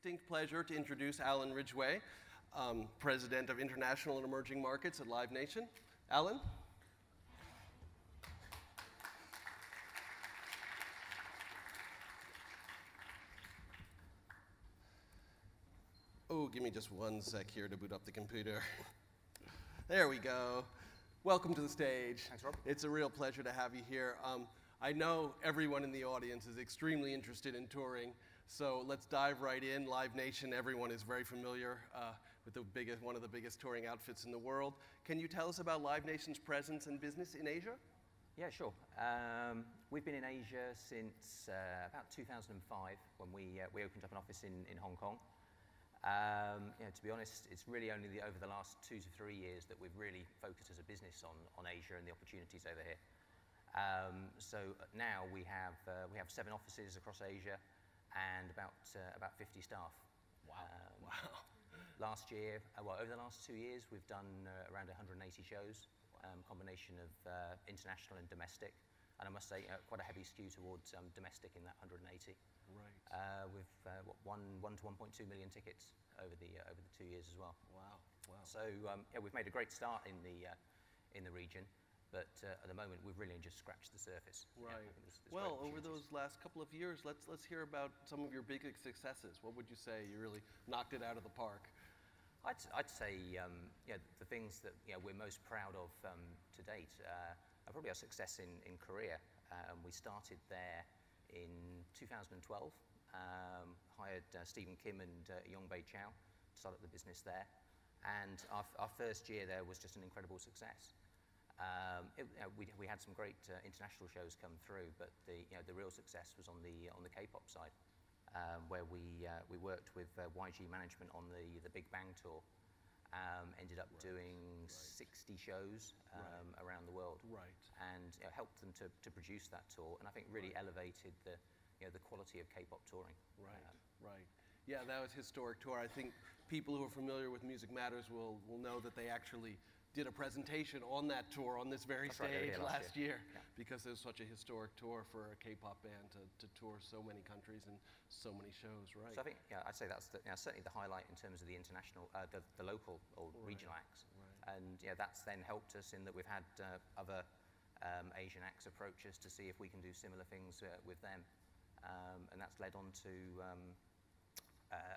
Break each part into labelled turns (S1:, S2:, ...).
S1: distinct pleasure to introduce Alan Ridgeway, President of International and Emerging Markets at Live Nation. Alan? Oh, give me just one sec here to boot up the computer. There we go. Welcome to the stage.
S2: Thanks, Rob.
S1: It's a real pleasure to have you here. I know everyone in the audience is extremely interested in touring, so let's dive right in. Live Nation, everyone is very familiar with one of the biggest touring outfits in the world. Can you tell us about Live Nation's presence and business in Asia?
S2: Yeah, sure. We've been in Asia since about 2005 when we opened up an office in Hong Kong. To be honest, it's really only over the last 2 to 3 years that we've really focused as a business on Asia and the opportunities over here. So now we have 7 offices across Asia and about 50 staff.
S1: Wow! Wow!
S2: Last year, over the last 2 years, we've done around 180 shows, combination of international and domestic. And I must say, quite a heavy skew towards domestic in that 180.
S1: Right.
S2: With 1 to 1.2 million tickets over the 2 years as well.
S1: Wow! Wow!
S2: So we've made a great start in the region, but at the moment we've really just scratched the surface.
S1: Right.
S2: There's
S1: well, over those last couple of years, let's hear about some of your biggest successes. What would you say you really knocked it out of the park?
S2: I'd say the things that we're most proud of to date are probably our success in Korea. We started there in 2012, hired Stephen Kim and Yongbei Chow to start up the business there. And our first year there was just an incredible success. We had some great international shows come through, but the real success was on the K-pop side, where we worked with YG Management on the Big Bang tour. Ended up doing 60 shows around the world, and helped them to produce that tour, and I think really elevated the quality of K-pop touring.
S1: Right. Yeah, that was a historic tour. I think people who are familiar with Music Matters will know that they actually did a presentation on that tour on this very stage last year, because it was such a historic tour for a K-pop band to tour so many countries and so many shows, right?
S2: So I think, I'd say that's certainly the highlight in terms of the international, the local or regional acts. And that's then helped us in that we've had other Asian acts approach us to see if we can do similar things with them. And that's led on to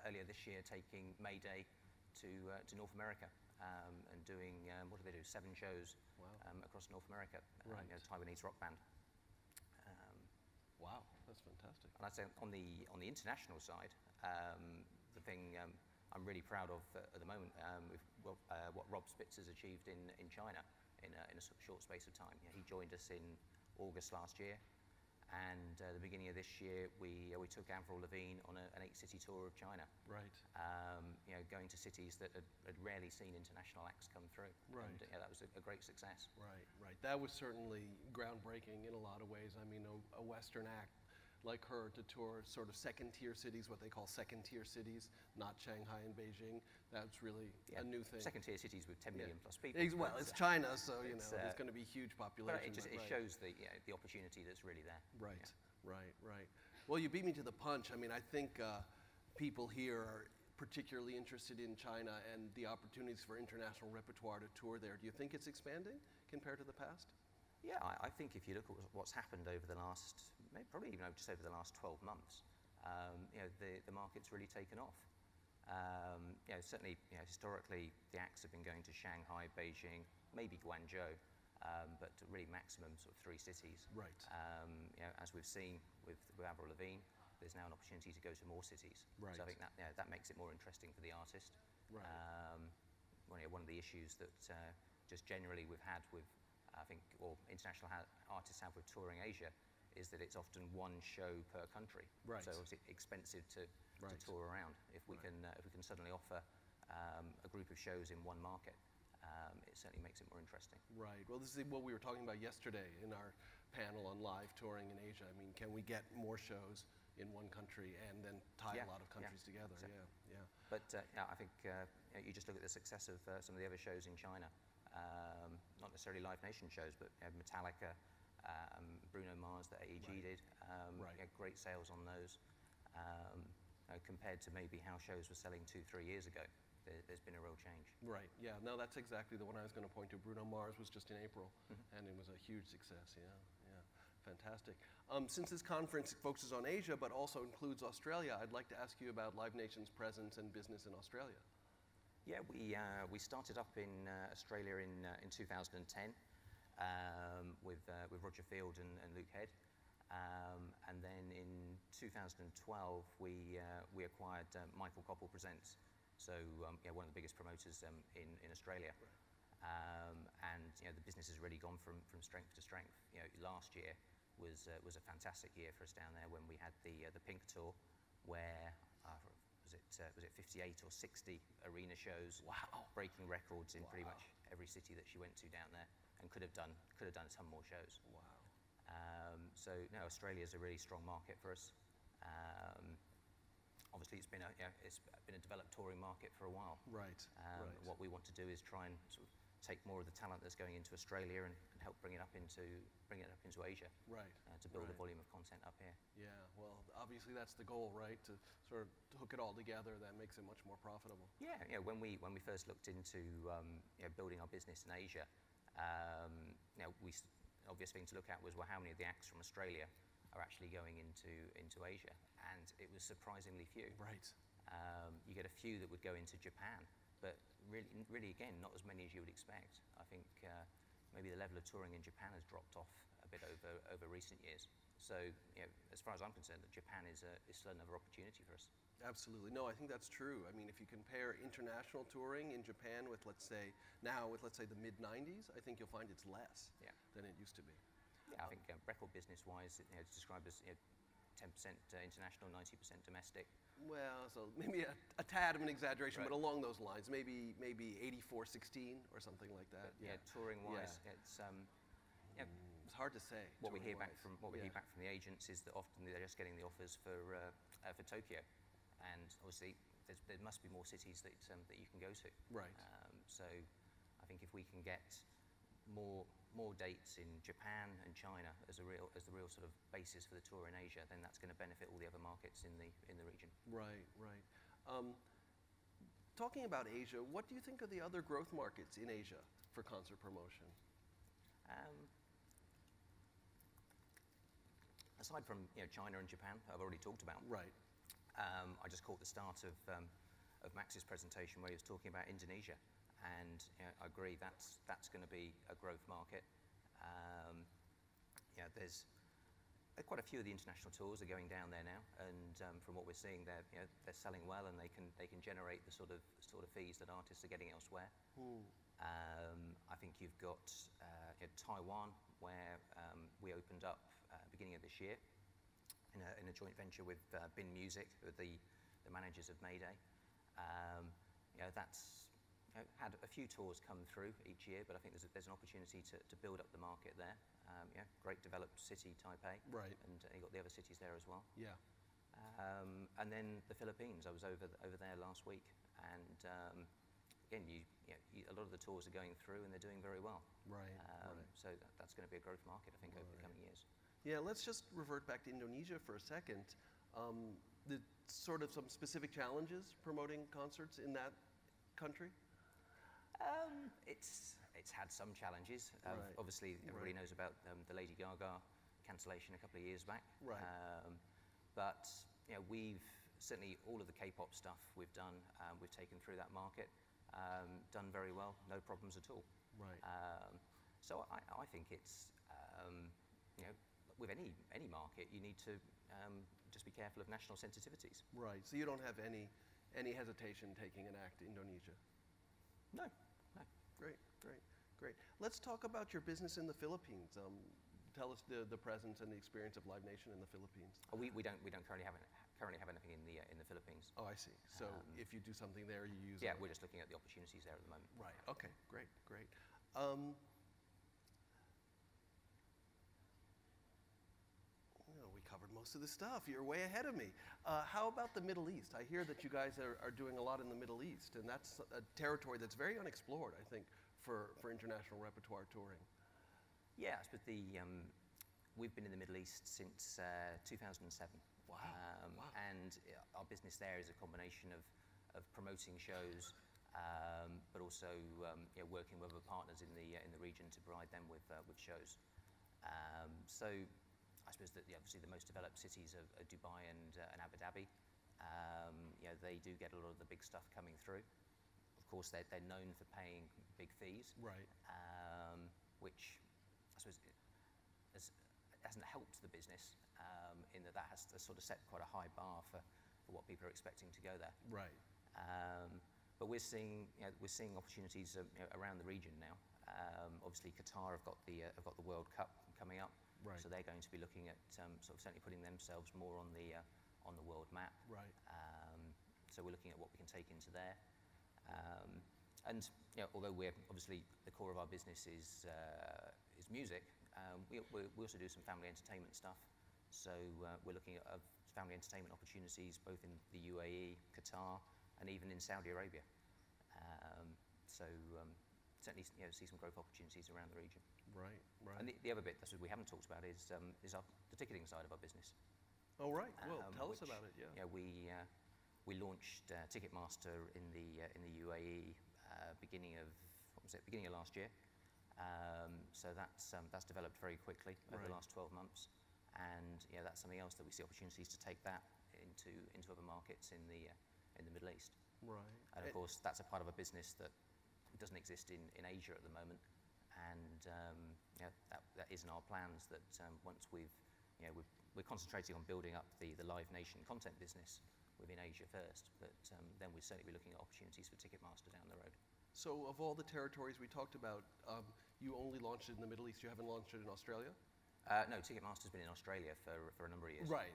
S2: earlier this year taking Mayday to North America. And doing, 7 shows across North America, Taiwanese rock band.
S1: Wow, that's fantastic.
S2: And I'd say on the international side, the thing I'm really proud of at the moment, what Rob Spitz has achieved in China in a short space of time. He joined us in August last year, and the beginning of this year, we took Avril Lavigne on an 8-city tour of China.
S1: Right.
S2: Going to cities that had rarely seen international acts come through.
S1: Right.
S2: And that was a great success.
S1: Right. That was certainly groundbreaking in a lot of ways. I mean, a Western act like her to tour sort of second-tier cities, what they call second-tier cities, not Shanghai and Beijing. That's really a new thing.
S2: Second-tier cities with 10 million plus people.
S1: Well, it's China, so it's going to be huge population.
S2: But it shows the opportunity that's really there.
S1: Right. Well, you beat me to the punch. I mean, I think people here are particularly interested in China and the opportunities for international repertoire to tour there. Do you think it's expanding compared to the past?
S2: Yeah, I think if you look at what's happened over the last, probably even just over the last 12 months, the market's really taken off. Certainly, historically, the acts have been going to Shanghai, Beijing, maybe Guangzhou, but really maximum sort of 3 cities.
S1: Right.
S2: As we've seen with Avril Lavigne, there's now an opportunity to go to more cities.
S1: Right.
S2: So I think that makes it more interesting for the artist.
S1: Right.
S2: One of the issues that just generally we've had with international artists have with touring Asia is that it's often one show per country.
S1: Right.
S2: So it's expensive to tour around. If we can suddenly offer a group of shows in one market, it certainly makes it more interesting.
S1: Right. Well, this is what we were talking about yesterday in our panel on live touring in Asia. I mean, can we get more shows in one country and then tie a lot of countries together?
S2: Exactly.
S1: Yeah.
S2: But I think you just look at the success of some of the other shows in China. Not necessarily Live Nation shows, but Metallica, Bruno Mars that AEG did. Great sales on those. compared to maybe how shows were selling 2-3 years ago. There's been a real change.
S1: Right, yeah, no, that's exactly the one I was going to point to. Bruno Mars was just in April, and it was a huge success, yeah, fantastic. Since this conference focuses on Asia, but also includes Australia, I'd like to ask you about Live Nation's presence and business in Australia.
S2: Yeah, we started up in Australia in 2010 with Roger Field and Luke Head. And then in 2012, we acquired Michael Koppel Presents, so one of the biggest promoters in Australia. And the business has really gone from strength to strength. Last year was a fantastic year for us down there when we had the Pink Tour, where was it 58 or 60 arena shows,
S1: wow,
S2: breaking records in pretty much every city that she went to down there, and could have done some more shows.
S1: Wow.
S2: So no, Australia is a really strong market for us. Obviously, it's been a developed touring market for a while.
S1: Right.
S2: What we want to do is try and sort of take more of the talent that's going into Australia and help bring it up into Asia.
S1: Right.
S2: To build a volume of content up here.
S1: Yeah. Well, obviously that's the goal, right? To sort of hook it all together, that makes it much more profitable.
S2: Yeah. When we first looked into building our business in Asia, obvious thing to look at was, well, how many of the acts from Australia are actually going into Asia, and it was surprisingly few.
S1: Right.
S2: You get a few that would go into Japan, but really again, not as many as you would expect. I think maybe the level of touring in Japan has dropped off a bit over recent years. So, as far as I'm concerned, Japan is still another opportunity for us.
S1: Absolutely. No, I think that's true. I mean, if you compare international touring in Japan with, let's say, the mid-90s, I think you'll find it's less than it used to be.
S2: Yeah, I think record business-wise, it's described as 10% international, 90% domestic.
S1: Well, so maybe a tad of an exaggeration, but along those lines, maybe 84-16 or something like that.
S2: Yeah, touring-wise, it's
S1: it's hard to say.
S2: What we hear back from the agents is that often they're just getting the offers for Tokyo, and obviously there must be more cities that you can go to.
S1: Right.
S2: So I think if we can get more dates in Japan and China as the real sort of basis for the tour in Asia, then that's going to benefit all the other markets in the region.
S1: Right. Talking about Asia, what do you think are the other growth markets in Asia for concert promotion?
S2: Aside from China and Japan, I've already talked about.
S1: Right.
S2: I just caught the start of Max's presentation where he was talking about Indonesia, and I agree that's going to be a growth market. There's quite a few of the international tours are going down there now, and from what we're seeing, they're selling well, and they can generate the sort of fees that artists are getting elsewhere. I think you've got Taiwan, where we opened up beginning of this year in a joint venture with Bin Music, the managers of Mayday. That's had a few tours come through each year, but I think there's an opportunity to build up the market there. Great developed city, Taipei.
S1: Right.
S2: And you've got the other cities there as well.
S1: Yeah.
S2: And then the Philippines. I was over there last week, and again, a lot of the tours are going through, and they're doing very well.
S1: Right.
S2: So that's going to be a growth market, I think, over the coming years.
S1: Yeah, let's just revert back to Indonesia for a second. The sort of some specific challenges promoting concerts in that country?
S2: It's had some challenges. Obviously, everybody knows about the Lady Gaga cancellation a couple of years back.
S1: Right.
S2: But we've certainly, all of the K-pop stuff we've done, we've taken through that market, done very well, no problems at all.
S1: Right.
S2: So I think it's with any market, you need to just be careful of national sensitivities.
S1: Right. So you don't have any hesitation taking an act to Indonesia?
S2: No.
S1: Great. Let's talk about your business in the Philippines. Tell us the presence and the experience of Live Nation in the Philippines.
S2: We don't currently have anything in the Philippines.
S1: Oh, I see. So if you do something there, you use.
S2: Yeah, we're just looking at the opportunities there at the moment.
S1: Right. Okay. Great. We covered most of the stuff. You're way ahead of me. How about the Middle East? I hear that you guys are doing a lot in the Middle East, and that's a territory that's very unexplored, I think, for international repertoire touring.
S2: Yeah, but we've been in the Middle East since 2007.
S1: Wow. Wow.
S2: And our business there is a combination of promoting shows, but also working with other partners in the region to provide them with shows. So I suppose that obviously the most developed cities are Dubai and Abu Dhabi. They do get a lot of the big stuff coming through. Of course, they're known for paying big fees,
S1: right?
S2: Which I suppose hasn't helped the business in that has sort of set quite a high bar for what people are expecting to go there.
S1: Right.
S2: But we're seeing opportunities around the region now. Obviously, Qatar have got the World Cup coming up,
S1: right.
S2: So they're going to be looking at sort of certainly putting themselves more on the world map.
S1: Right.
S2: So we're looking at what we can take into there. And although we're obviously the core of our business is music, we also do some family entertainment stuff. So we're looking at family entertainment opportunities both in the UAE, Qatar, and even in Saudi Arabia. Certainly see some growth opportunities around the region.
S1: Right, right.
S2: And the other bit that we haven't talked about is the ticketing side of our business.
S1: Oh, right. Well, tell us about it. Yeah.
S2: We launched Ticketmaster in the UAE beginning of last year. So that's developed very quickly over the last 12 months, and that's something else that we see opportunities to take that into other markets in the Middle East.
S1: Right.
S2: And of course, that's a part of a business that doesn't exist in Asia at the moment, and that is in our plans. That once we're concentrating on building up the Live Nation content business within Asia first, but then we'll certainly be looking at opportunities for Ticketmaster down the road.
S1: So of all the territories we talked about, you only launched it in the Middle East. You haven't launched it in Australia?
S2: No, Ticketmaster's been in Australia for a number of years.
S1: Right.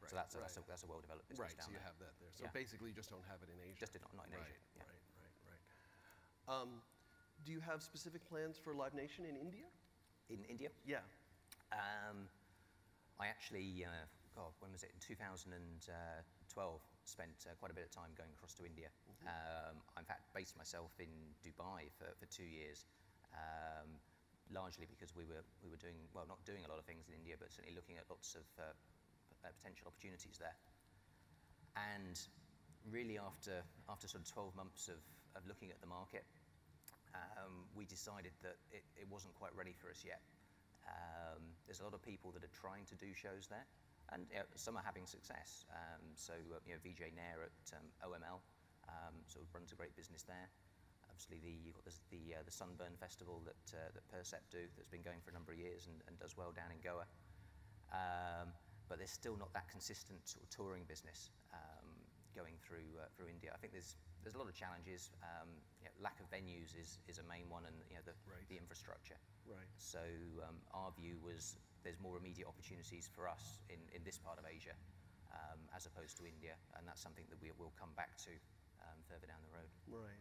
S2: So that's a well-developed business down there.
S1: So you have that there. So basically you just don't have it in Asia.
S2: Just not in Asia. Yeah.
S1: Right. Do you have specific plans for Live Nation in India?
S2: In India?
S1: Yeah.
S2: I actually, when was it? In 2012, spent quite a bit of time going across to India. I, in fact, based myself in Dubai for 2 years, largely because we were doing, well, not doing a lot of things in India, but certainly looking at lots of potential opportunities there. And really, after sort of 12 months of looking at the market, we decided that it wasn't quite ready for us yet. There's a lot of people that are trying to do shows there, and some are having success. VJ Nair at OML sort of runs a great business there. Obviously, you've got the Sunburn Festival that Percept do, that's been going for a number of years and does well down in Goa. But there's still not that consistent sort of touring business going through India. I think there's a lot of challenges. Lack of venues is a main one, and the infrastructure.
S1: Right.
S2: So our view was there's more immediate opportunities for us in this part of Asia as opposed to India, and that's something that we will come back to further down the road.
S1: Right.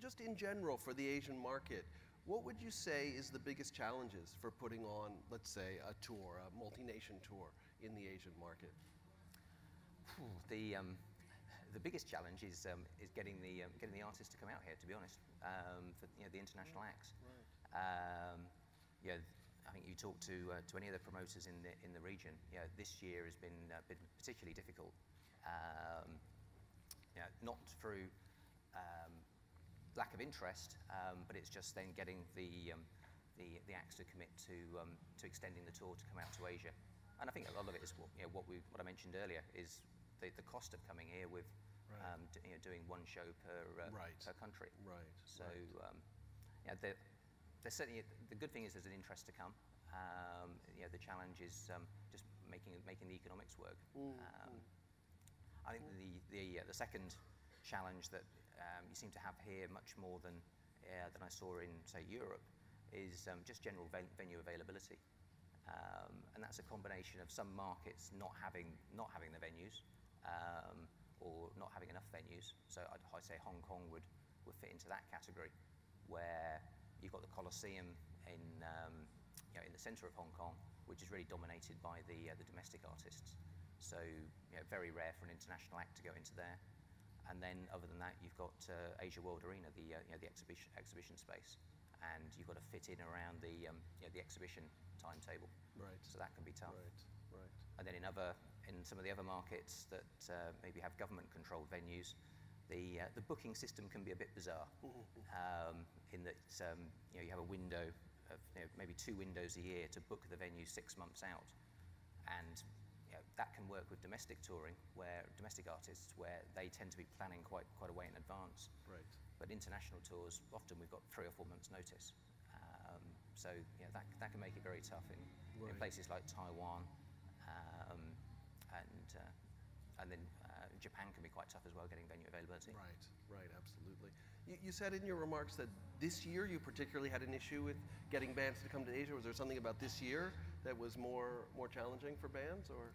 S1: Just in general for the Asian market, what would you say is the biggest challenges for putting on, let's say, a tour, a multi-nation tour in the Asian market?
S2: The biggest challenge is getting the artists to come out here. To be honest, for the international acts.
S1: Right.
S2: I think you talk to any of the promoters in the region. This year has been particularly difficult. Not through lack of interest, but it's just then getting the acts to commit to extending the tour to come out to Asia. And I think a lot of it is what I mentioned earlier is the cost of coming here with doing one show per country. Right. So there's certainly the good thing is there's an interest to come. The challenge is just making the economics work. I think the second challenge that you seem to have here much more than I saw in, say, Europe is just general venue availability. And that's a combination of some markets not having the venues or not having enough venues. So I'd say Hong Kong would fit into that category, where you've got the Colosseum in the centre of Hong Kong, which is really dominated by the domestic artists. So very rare for an international act to go into there. And then other than that, you've got Asia World Arena, the exhibition space, and you've got to fit in around the exhibition timetable.
S1: Right.
S2: So that can be tough.
S1: Right. right.
S2: And then in some of the other markets that maybe have government-controlled venues, the booking system can be a bit bizarre, in that you have a window of maybe 2 windows a year to book the venue 6 months out, and that can work with domestic touring, where domestic artists, where they tend to be planning quite a way in advance.
S1: Right.
S2: But international tours, often we've got 3 or 4 months' notice. So that can make it very tough in places like Taiwan, and then Japan can be quite tough as well, getting venue availability.
S1: Right, right, absolutely. You said in your remarks that this year you particularly had an issue with getting bands to come to Asia. Was there something about this year that was more challenging for bands, or?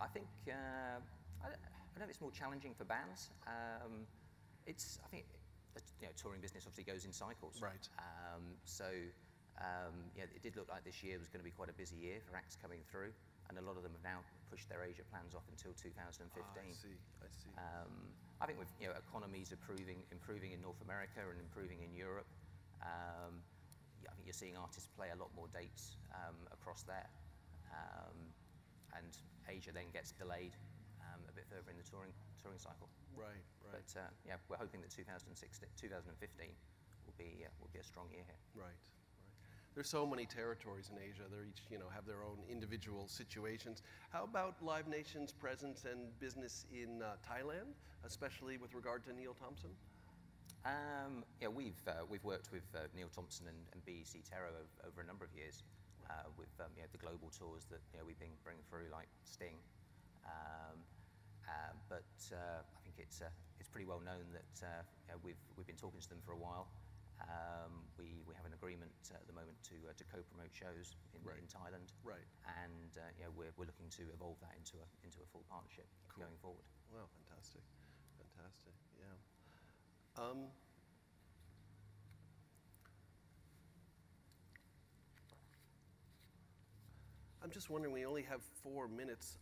S2: I think I don't know if it's more challenging for bands. I think touring business obviously goes in cycles.
S1: Right.
S2: It did look like this year was going to be quite a busy year for acts coming through, and a lot of them have now pushed their Asia plans off until 2015.
S1: I see.
S2: I think with economies improving in North America and improving in Europe, I think you're seeing artists play a lot more dates across there, and Asia then gets delayed a bit further in the touring cycle.
S1: Right.
S2: But we're hoping that 2015 will be a strong year here.
S1: Right. There's so many territories in Asia. They're each, have their own individual situations. How about Live Nation's presence and business in Thailand, especially with regard to Neil Thompson?
S2: We've worked with Neil Thompson and BEC Terror over a number of years, with the global tours that we bring through, like Sting. But I think it's pretty well known that we've been talking to them for a while. We have an agreement at the moment to co-promote shows in Thailand,
S1: right? And
S2: we're looking to evolve that into a full partnership going forward.
S1: Wow, fantastic, yeah. I'm just wondering, we only have 4 minutes.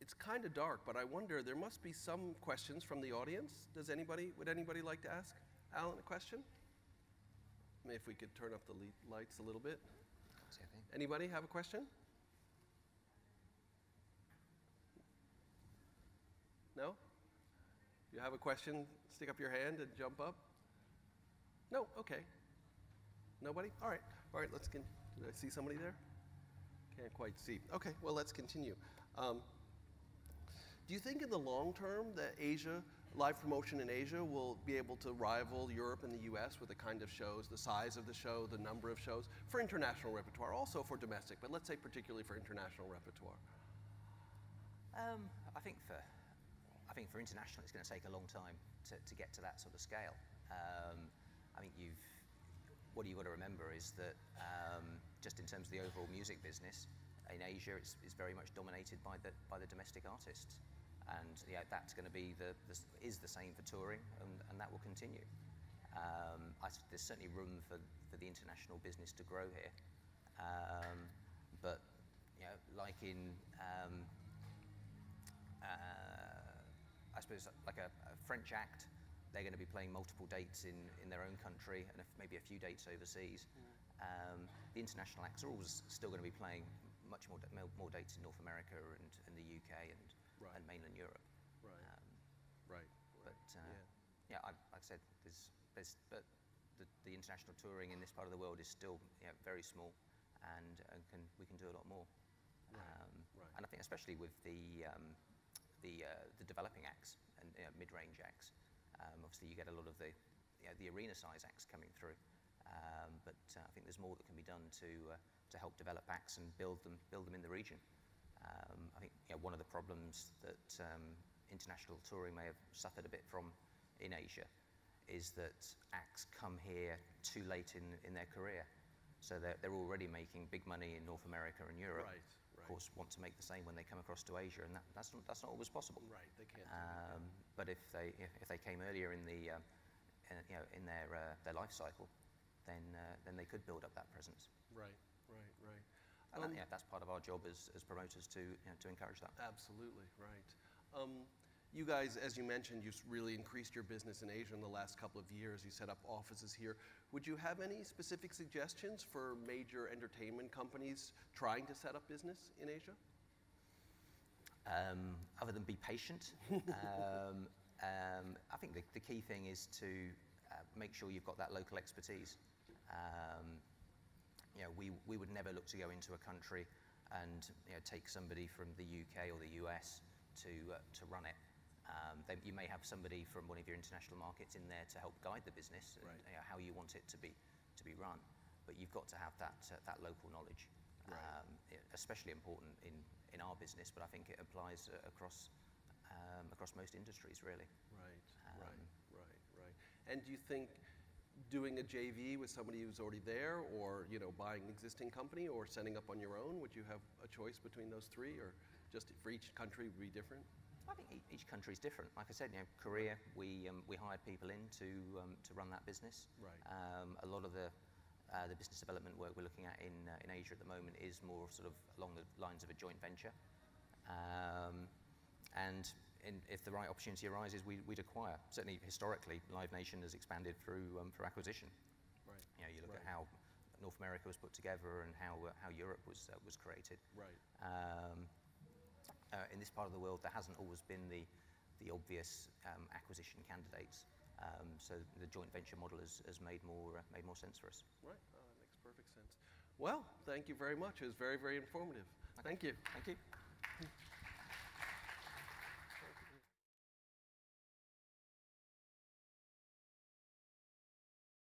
S1: It's kind of dark, but I wonder, there must be some questions from the audience. Would anybody like to ask Alan a question? Maybe if we could turn up the lights a little bit. Anybody have a question? No? You have a question? Stick up your hand and jump up. No? Okay. Nobody? All right, let's did I see somebody there? Can't quite see. Okay, well, let's continue. Do you think in the long term that live promotion in Asia will be able to rival Europe and the US with the kind of shows, the size of the show, the number of shows, for international repertoire, also for domestic, but let's say particularly for international repertoire?
S2: I think for international, it's going to take a long time to get to that sort of scale. I think what you've got to remember is that just in terms of the overall music business, in Asia, it's very much dominated by the domestic artists, and that's going to be is the same for touring, and that will continue. There's certainly room for the international business to grow here, but like in I suppose like a French act, they're going to be playing multiple dates in their own country and maybe a few dates overseas. The international acts are always still going to be playing much more dates in North America and the UK and mainland Europe.
S1: Right.
S2: But like I said, but the international touring in this part of the world is still very small, and we can do a lot more.
S1: Right.
S2: And I think especially with the developing acts and mid-range acts, obviously you get a lot of the arena size acts coming through. But I think there's more that can be done to help develop acts and build them in the region. I think one of the problems that international touring may have suffered a bit from in Asia is that acts come here too late in their career, so they're already making big money in North America and Europe.
S1: Right.
S2: Of course, want to make the same when they come across to Asia, and that's not always possible.
S1: Right, they can't.
S2: But if they came earlier in their life cycle, then they could build up that presence.
S1: Right.
S2: And that's part of our job as promoters to encourage that.
S1: Absolutely, right. You guys, as you mentioned, you've really increased your business in Asia in the last couple of years. You set up offices here. Would you have any specific suggestions for major entertainment companies trying to set up business in Asia?
S2: Other than be patient, I think the key thing is to make sure you've got that local expertise. You know, we would never look to go into a country and take somebody from the UK or the US to run it. You may have somebody from one of your international markets in there to help guide the business, and, how you want it to be run. But you've got to have that local knowledge, especially important in our business. But I think it applies across most industries, really.
S1: Right. And do you think doing a JV with somebody who's already there, or buying an existing company, or setting up on your own, would you have a choice between those three, or just for each country would be different?
S2: I think each country is different. Like I said, Korea, we hired people in to run that business.
S1: Right.
S2: A lot of the business development work we're looking at in Asia at the moment is more sort of along the lines of a joint venture. If the right opportunity arises, we'd acquire. Certainly, historically, Live Nation has expanded through acquisition.
S1: Right.
S2: You look at how North America was put together and how Europe was created.
S1: Right.
S2: In this part of the world, there hasn't always been the obvious acquisition candidates. So the joint venture model has made more sense for us.
S1: Right. That makes perfect sense. Well, thank you very much. It was very, very informative.
S2: Okay.
S1: Thank you.
S2: Thank you.